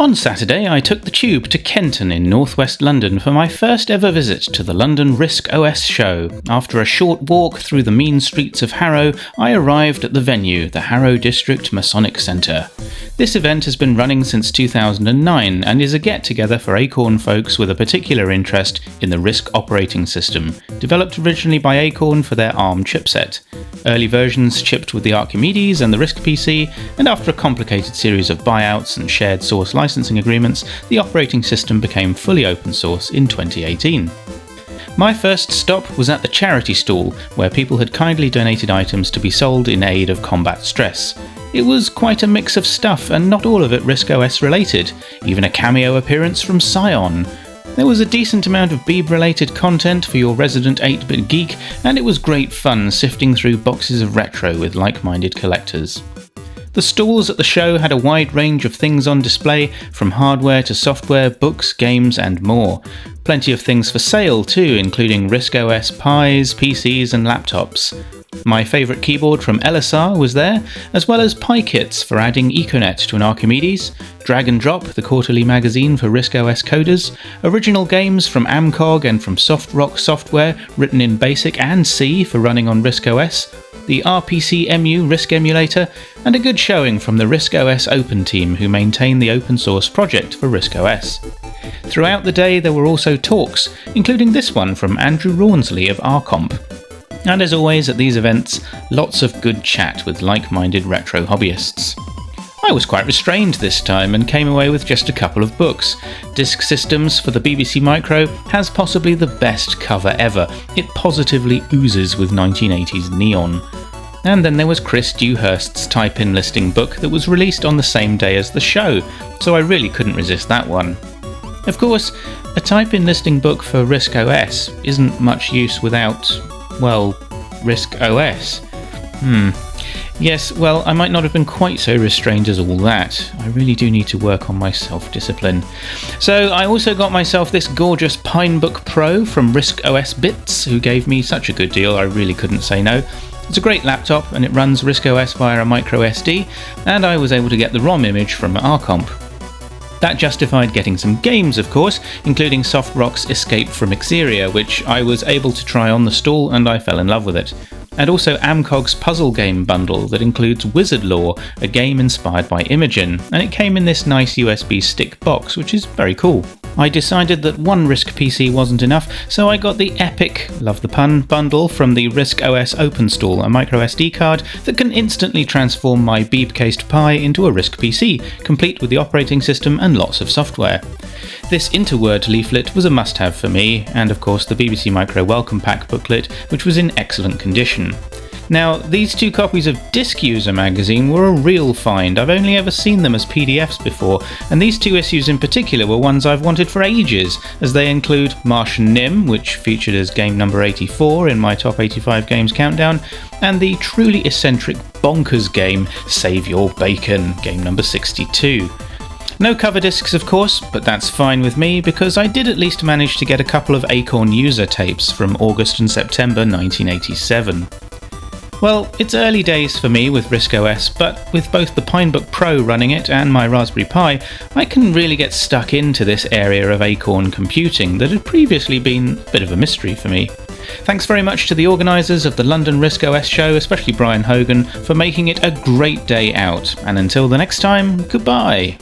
On Saturday, I took the tube to Kenton in northwest London for my first ever visit to the London RISC OS Show. After a short walk through the mean streets of Harrow, I arrived at the venue, the Harrow District Masonic Centre. This event has been running since 2009 and is a get-together for Acorn folks with a particular interest in the RISC operating system, developed originally by Acorn for their ARM chipset. Early versions shipped with the Archimedes and the RISC PC, and after a complicated series of buyouts and shared source licensing agreements, the operating system became fully open source in 2018. My first stop was at the charity stall, where people had kindly donated items to be sold in aid of combat stress. It was quite a mix of stuff, and not all of it RISC OS related, even a cameo appearance from Scion. There was a decent amount of Beeb-related content for your resident 8-bit geek, and it was great fun sifting through boxes of retro with like-minded collectors. The stalls at the show had a wide range of things on display, from hardware to software, books, games and more. Plenty of things for sale too, including RISC OS Pis, PCs and laptops. My favourite keyboard from LSR was there, as well as Pi kits for adding Econet to an Archimedes, Drag and Drop, the quarterly magazine for RISC OS coders, original games from Amcog and from Soft Rock Software written in BASIC and C for running on RISC OS, the RPC-MU RISC emulator, and a good showing from the RISC OS Open team who maintain the open source project for RISC OS. Throughout the day there were also talks, including this one from Andrew Rawnsley of RComp. And as always at these events, lots of good chat with like-minded retro hobbyists. I was quite restrained this time and came away with just a couple of books. Disk Systems for the BBC Micro has possibly the best cover ever. It positively oozes with 1980s neon. And then there was Chris Dewhurst's type-in listing book that was released on the same day as the show, so I really couldn't resist that one. Of course, a type-in listing book for RISC OS isn't much use without, well, RISC OS. Yes, well, I might not have been quite so restrained as all that. I really do need to work on my self-discipline. So I also got myself this gorgeous Pinebook Pro from RISC OS Bits, who gave me such a good deal I really couldn't say no. It's a great laptop and it runs RISC OS via a micro SD, and I was able to get the ROM image from RComp. That justified getting some games, of course, including Soft Rock's Escape from Ixeria, which I was able to try on the stall and I fell in love with it. And also Amcog's puzzle game bundle that includes Wizard Lore, a game inspired by Imogen, and it came in this nice USB stick box, which is very cool. I decided that one RISC PC wasn't enough, so I got the epic, love the pun, bundle from the RISC OS OpenStall, a micro SD card that can instantly transform my Beeb-cased Pi into a RISC PC, complete with the operating system and lots of software. This Interword leaflet was a must-have for me, and of course the BBC Micro Welcome Pack booklet, which was in excellent condition. Now, these two copies of Disk User magazine were a real find. I've only ever seen them as PDFs before, and these two issues in particular were ones I've wanted for ages, as they include Martian Nim, which featured as game number 84 in my top 85 games countdown, and the truly eccentric bonkers game Save Your Bacon, game number 62. No cover discs of course, but that's fine with me because I did at least manage to get a couple of Acorn user tapes from August and September 1987. Well, it's early days for me with RISC OS, but with both the Pinebook Pro running it and my Raspberry Pi, I can really get stuck into this area of Acorn computing that had previously been a bit of a mystery for me. Thanks very much to the organisers of the London RISC OS Show, especially Brian Hogan, for making it a great day out, and until the next time, goodbye!